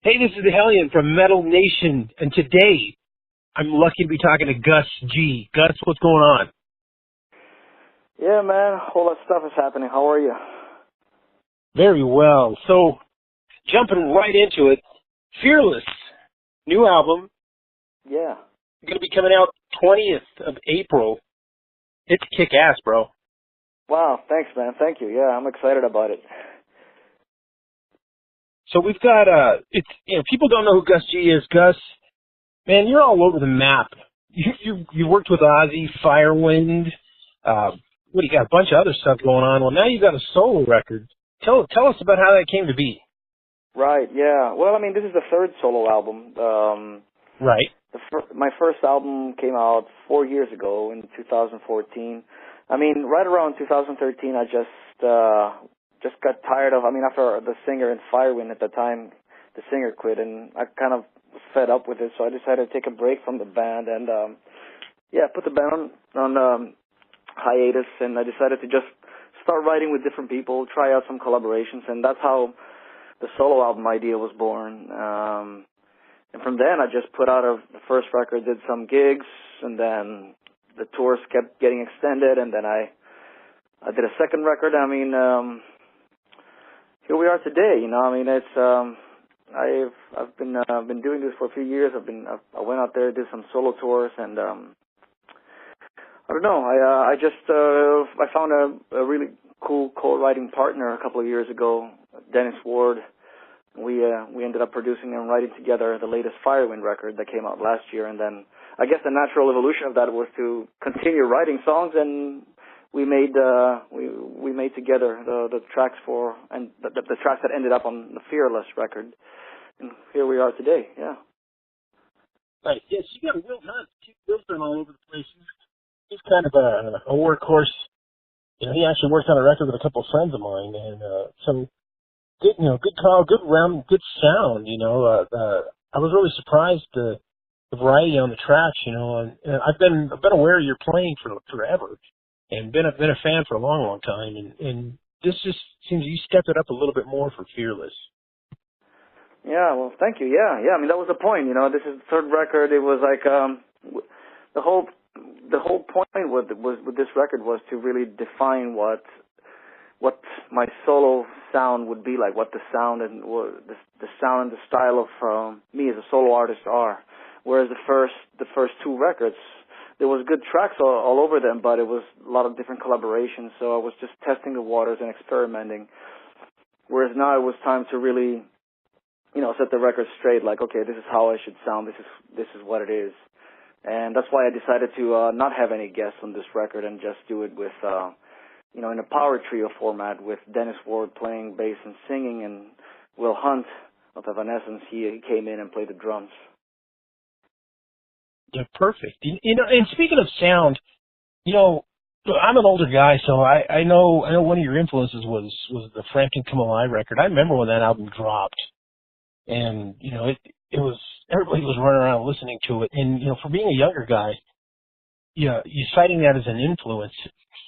Hey, this is the Hellion from Metal Nation, and today I'm lucky to be talking to Gus G. Gus, what's going on? Yeah, man, a whole lot of stuff is happening. How are you? Very well. So, jumping right into it, Fearless, new album, Yeah. going to be coming out 20th of April. It's kick-ass, bro. Wow, thanks, man. Thank you. Yeah, I'm excited about it. So we've got, people don't know who Gus G is. Gus, man, you're all over the map. You worked with Ozzy, Firewind, what do you got? A bunch of other stuff going on. Well, now you've got a solo record. Tell us about how that came to be. Right, yeah. Well, I mean, this is the third solo album. Right. My first album came out 4 years ago in 2014. I mean, right around 2013, I just got tired of, after the singer in Firewind at the time, the singer quit, and I kind of was fed up with it, so I decided to take a break from the band, and, put the band on hiatus, and I decided to just start writing with different people, try out some collaborations, and that's how the solo album idea was born. And from then, I just put out the first record, did some gigs, and then the tours kept getting extended, and then I did a second record. I mean, here we are today. It's I've been doing this for a few years. I went out there, did some solo tours, and I don't know. I found a really cool co-writing partner a couple of years ago, Dennis Ward. We ended up producing and writing together the latest Firewind record that came out last year, and then I guess the natural evolution of that was to continue writing songs, and we made together the tracks the tracks that ended up on the Fearless record, and here we are today. Yeah. Right. Yes, you got Will Hunt. Will's been all over the place. He's kind of a workhorse. You know, he actually worked on a record with a couple of friends of mine, and some good, good call, good round, good sound. I was really surprised the variety on the tracks. And I've been aware of your playing for forever, and been a fan for a long time. And this just seems you stepped it up a little bit more for Fearless. Yeah. Well, thank you. Yeah. I mean, that was the point. This is the third record. It was like the whole point with this record was to really define what my solo sound would be like, what the sound and the sound and the style of me as a solo artist are. Whereas the first two records, there was good tracks all over them, but it was a lot of different collaborations. So I was just testing the waters and experimenting. Whereas now it was time to really, set the record straight. Like, okay, this is how I should sound. This is what it is. And that's why I decided to not have any guests on this record and just do it with, in a power trio format with Dennis Ward playing bass and singing, and Will Hunt of Evanescence, he came in and played the drums. Yeah, perfect. And speaking of sound, I'm an older guy, so I know one of your influences was the Frampton Come Alive record. I remember when that album dropped, and it was everybody was running around listening to it, and for being a younger guy, you citing that as an influence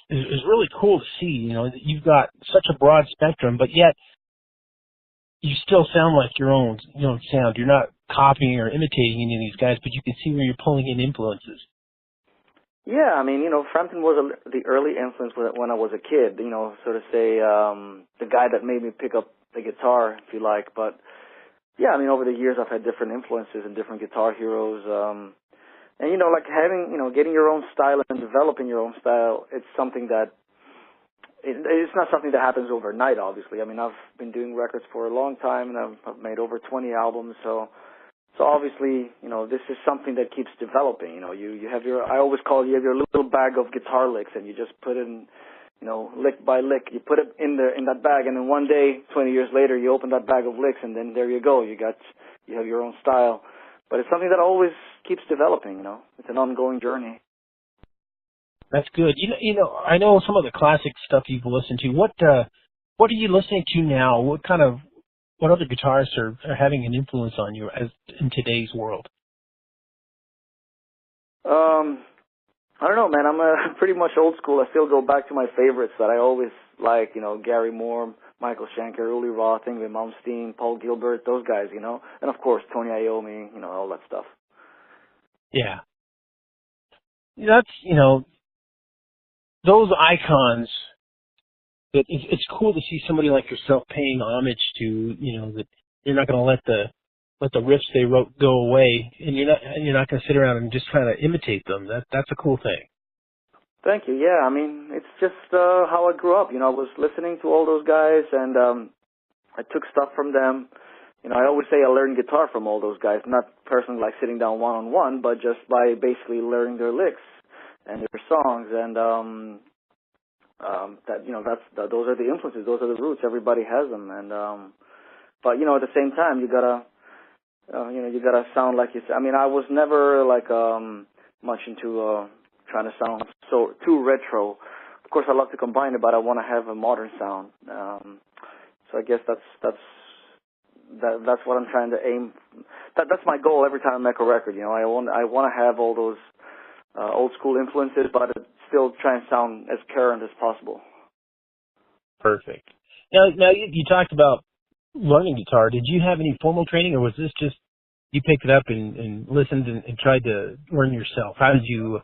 is really cool to see. That you've got such a broad spectrum, but yet you still sound like your own sound. You're not copying or imitating any of these guys, but you can see where you're pulling in influences. Yeah, I mean, Frampton was the early influence when I was a kid, sort of say, the guy that made me pick up the guitar, if you like. But, yeah, I mean, over the years I've had different influences and different guitar heroes. And, like having, getting your own style and developing your own style, it's something that, it's not something that happens overnight, obviously. I mean, I've been doing records for a long time, and I've made over 20 albums, so obviously, this is something that keeps developing. You have I always call it, you have your little bag of guitar licks, and you just put it in, lick by lick. You put it in that bag, and then one day, 20 years later, you open that bag of licks, and then there you go. You have your own style. But it's something that always keeps developing. It's an ongoing journey. That's good. I know some of the classic stuff you've listened to. What are you listening to now? What other guitarists are having an influence on you as in today's world? I don't know, man. I'm pretty much old school. I still go back to my favorites that I always like, Gary Moore, Michael Schenker, Uli Roth, Yngwie Malmsteen, Paul Gilbert, those guys, you know, and of course Tony Iommi, you know, all that stuff. Yeah. That's, you know, those icons, it's cool to see somebody like yourself paying homage to, you know, that you're not going to let the riffs they wrote go away, and you're not going to sit around and just try to imitate them. That's a cool thing. Thank you. Yeah, I mean, it's just how I grew up. You know, I was listening to all those guys, and I took stuff from them. You know, I always say I learned guitar from all those guys, not personally like sitting down one-on-one, but just by basically learning their licks and their songs, and that, you know, those are the influences, those are the roots. Everybody has them, and but you know, at the same time, you gotta you gotta sound like you. I mean, I was never like much into trying to sound so too retro. Of course, I love to combine it, but I want to have a modern sound. So I guess that's what I'm trying to aim. That's my goal every time I make a record. You know, I want to have all those old school influences, but still try and sound as current as possible. Perfect. Now you talked about learning guitar. Did you have any formal training, or was this just you picked it up and listened and tried to learn yourself? How did you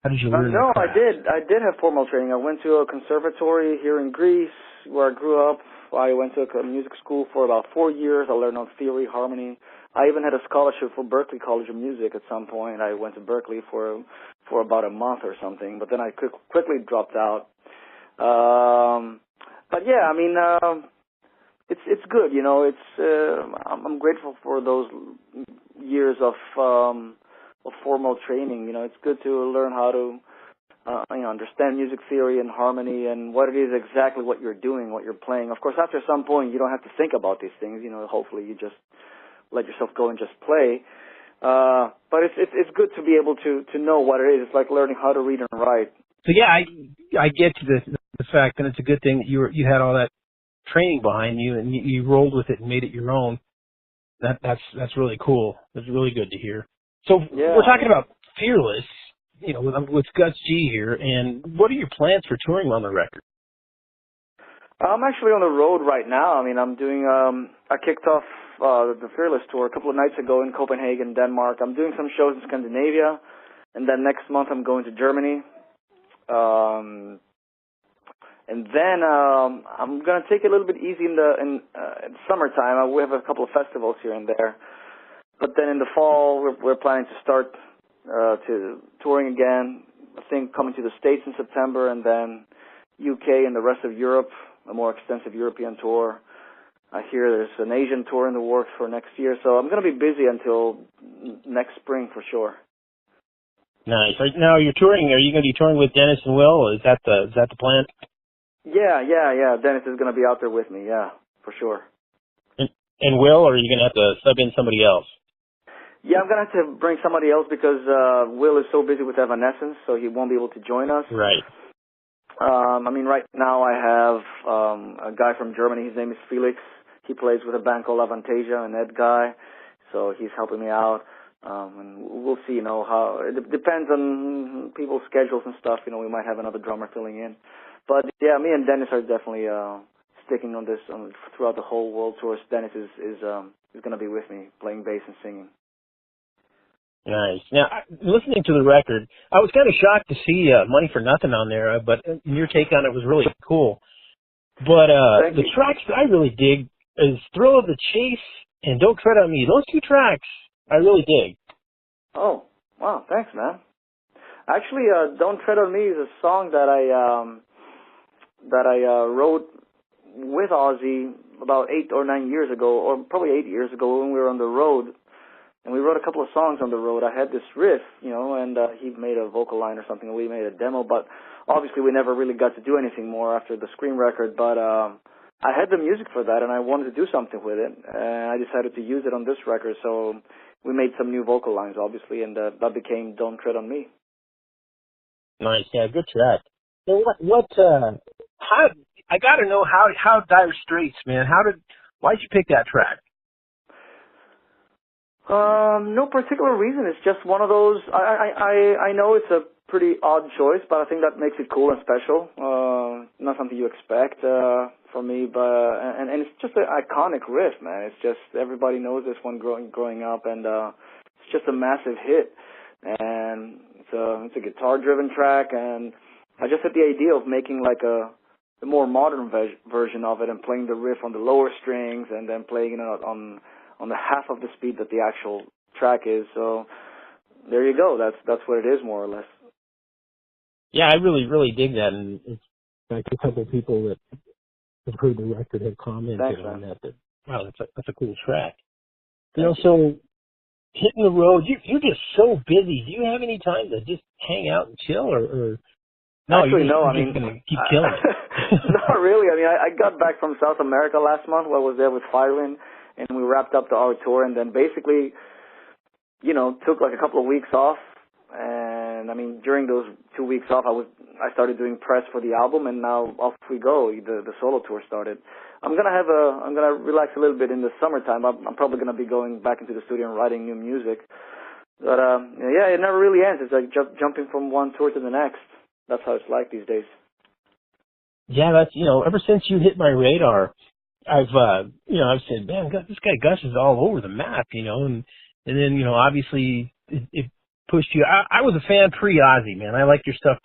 learn? No, I did have formal training. I went to a conservatory here in Greece where I grew up. I went to a music school for about 4 years. I learned on theory, harmony. I even had a scholarship for Berklee College of Music at some point. I went to Berklee for about a month or something, but then I quickly dropped out. But yeah, I mean, it's good. You know, I'm grateful for those years of formal training. You know, it's good to learn how to understand music theory and harmony and what it is exactly what you're doing, what you're playing. Of course, after some point, you don't have to think about these things. You know, hopefully you just let yourself go and just play. But it's good to be able to know what it is. It's like learning how to read and write. So yeah, I get to the fact, and it's a good thing that you had all that training behind you and you rolled with it and made it your own. That's really cool. That's really good to hear. So yeah, we're talking about Fearless, you know, with Gus G here, and what are your plans for touring on the record? I'm actually on the road right now. I mean, I'm doing, I kicked off the Fearless tour a couple of nights ago in Copenhagen, Denmark. I'm doing some shows in Scandinavia, and then next month I'm going to Germany. And then I'm going to take it a little bit easy in the summertime. We have a couple of festivals here and there. But then in the fall, we're planning to start to touring again. I think coming to the States in September, and then UK and the rest of Europe, a more extensive European tour. I hear there's an Asian tour in the works for next year, so I'm going to be busy until next spring for sure. Nice. Right now you're touring. Are you going to be touring with Dennis and Will? Is that the plan? Yeah. Dennis is going to be out there with me. Yeah, for sure. And Will, or are you going to have to sub in somebody else? Yeah, I'm going to have to bring somebody else because Will is so busy with Evanescence, so he won't be able to join us. Right. I mean, right now I have a guy from Germany. His name is Felix. He plays with a band called Avantasia, an Ed guy, so he's helping me out. And we'll see, you know, how it depends on people's schedules and stuff. You know, we might have another drummer filling in. But yeah, me and Dennis are definitely sticking on this throughout the whole world tour. Dennis is going to be with me, playing bass and singing. Nice. Now, listening to the record, I was kind of shocked to see Money for Nothing on there, but your take on it was really cool. But the tracks that I really dig is Thrill of the Chase and Don't Tread on Me. Those two tracks I really dig. Oh, wow. Thanks, man. Actually, Don't Tread on Me is a song that I wrote with Ozzy about 8 or 9 years ago, or probably 8 years ago when we were on the road. And we wrote a couple of songs on the road. I had this riff, you know, and he made a vocal line or something, and we made a demo. But obviously we never really got to do anything more after the Scream record. But I had the music for that, and I wanted to do something with it. And I decided to use it on this record. So we made some new vocal lines, obviously, and that became Don't Tread on Me. Nice. Yeah, good track. So how, I got to know how Dire Straits, man, why'd you pick that track? No particular reason. It's just one of those. I know it's a pretty odd choice, but I think that makes it cool and special. Not something you expect from me, but and it's just an iconic riff, man. It's just everybody knows this one growing up, and it's just a massive hit. And it's a guitar-driven track, and I just had the idea of making like the more modern version of it and playing the riff on the lower strings and then playing it on the half of the speed that the actual track is. So there you go. That's what it is, more or less. Yeah, I really dig that, and it's like a couple of people that have heard the record have commented on that. Wow, that's a cool track. You know, so hitting the road, you're just so busy. Do you have any time to just hang out and chill, or no? Actually, no. You're I mean, just gonna keep killing it. Not really. I mean, I got back from South America last month. I was there with Hellion, and we wrapped up our tour, and then basically, you know, took like a couple of weeks off. And I mean, during those 2 weeks off, I started doing press for the album, and now off we go. The solo tour started. I'm gonna relax a little bit in the summertime. I'm probably gonna be going back into the studio and writing new music. But yeah, it never really ends. It's like jumping from one tour to the next. That's how it's like these days. Yeah, that's, you know, ever since you hit my radar, I've said, man, this guy Gus is all over the map, you know, and then, you know, obviously it pushed you. I was a fan pre-Ozzy, man. I liked your stuff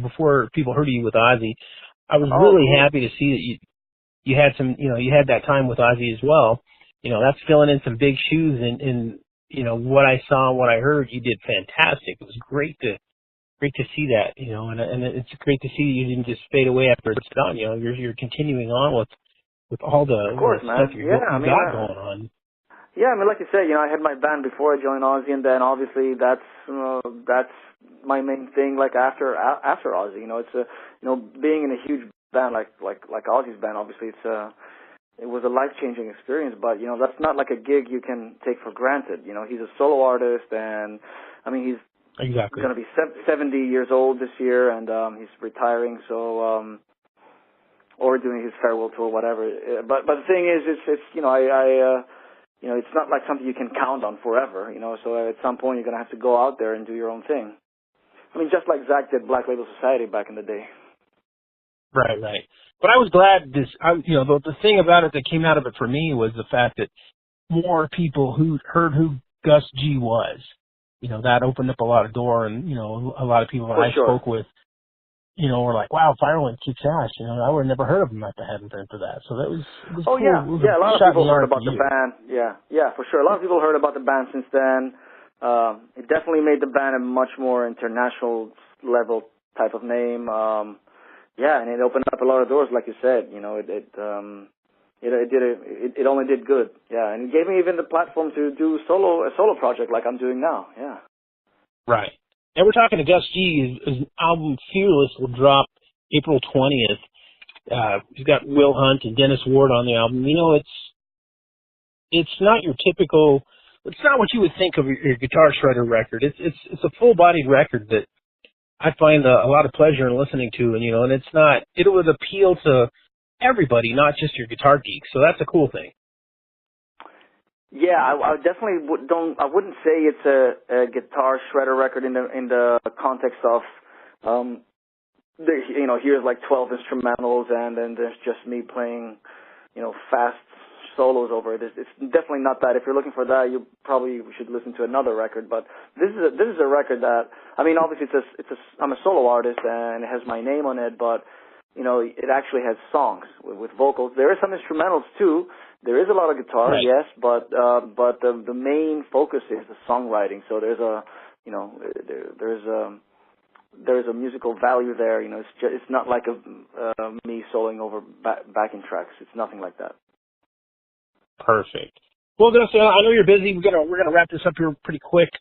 before people heard of you with Ozzy. I was really happy to see that you had some, you know, you had that time with Ozzy as well. You know, that's filling in some big shoes, and you know, what I saw and what I heard, you did fantastic. It was great to see that, you know, and it's great to see you didn't just fade away after it's done. You know, you're continuing on with all the, of course, stuff man. you got going on. Yeah, I mean, like you said, you know, I had my band before I joined Ozzy, and then obviously that's my main thing. Like after Ozzy, you know, it's being in a huge band like Ozzy's band. Obviously, it was a life-changing experience. But you know, that's not like a gig you can take for granted. You know, he's a solo artist, and I mean, he's going to be 70 years old this year, and he's retiring. So. Or doing his farewell tour, whatever. But the thing is, it's you know, you know, it's not like something you can count on forever, you know, so at some point you're going to have to go out there and do your own thing. I mean, just like Zach did Black Label Society back in the day. Right. But I was glad the thing about it that came out of it for me was the fact that more people who heard who Gus G was. You know, that opened up a lot of door, and, you know, a lot of people that I spoke with, you know, were like, wow, Firewind kicks ass. You know, I would have never heard of him if I hadn't been for that. So that was cool. Yeah. A lot of people heard about the band. Yeah, for sure. A lot of people heard about the band since then. It definitely made the band a much more international level type of name. And it opened up a lot of doors, like you said. You know, it only did good. Yeah, and it gave me even the platform to do a solo project like I'm doing now. Yeah. Right. And we're talking to Gus G. His album Fearless will drop April 20th. He's got Will Hunt and Dennis Ward on the album. You know, it's not your typical. It's not what you would think of your Guitar Shredder record. It's a full-bodied record that I find a lot of pleasure in listening to, and you know, and it would appeal to everybody, not just your guitar geeks. So that's a cool thing. Yeah, I definitely I wouldn't say it's a Guitar Shredder record in the context of, you know, here's like 12 instrumentals and then there's just me playing, you know, fast solos over it. It's definitely not that. If you're looking for that, you probably should listen to another record. But this is a record that, I mean, obviously I'm a solo artist and it has my name on it, but you know, it actually has songs with vocals. There is some instrumentals too. There is a lot of guitar, right. Yes, but the main focus is the songwriting. So there's a musical value there. You know, it's not like me soloing over backing tracks. It's nothing like that. Perfect. Well, Gus, I know you're busy. We're gonna wrap this up here pretty quick.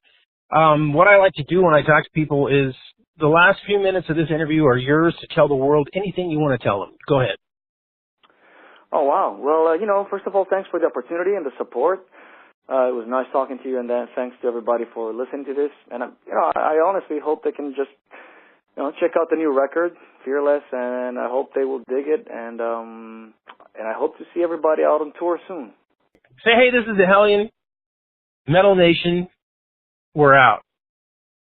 What I like to do when I talk to people is the last few minutes of this interview are yours to tell the world anything you want to tell them. Go ahead. Oh, wow. Well, you know, first of all, thanks for the opportunity and the support. It was nice talking to you, and then thanks to everybody for listening to this. And, you know, I honestly hope they can just, you know, check out the new record, Fearless, and I hope they will dig it, and I hope to see everybody out on tour soon. Say, hey, this is the Hellion, Metal Nation. We're out.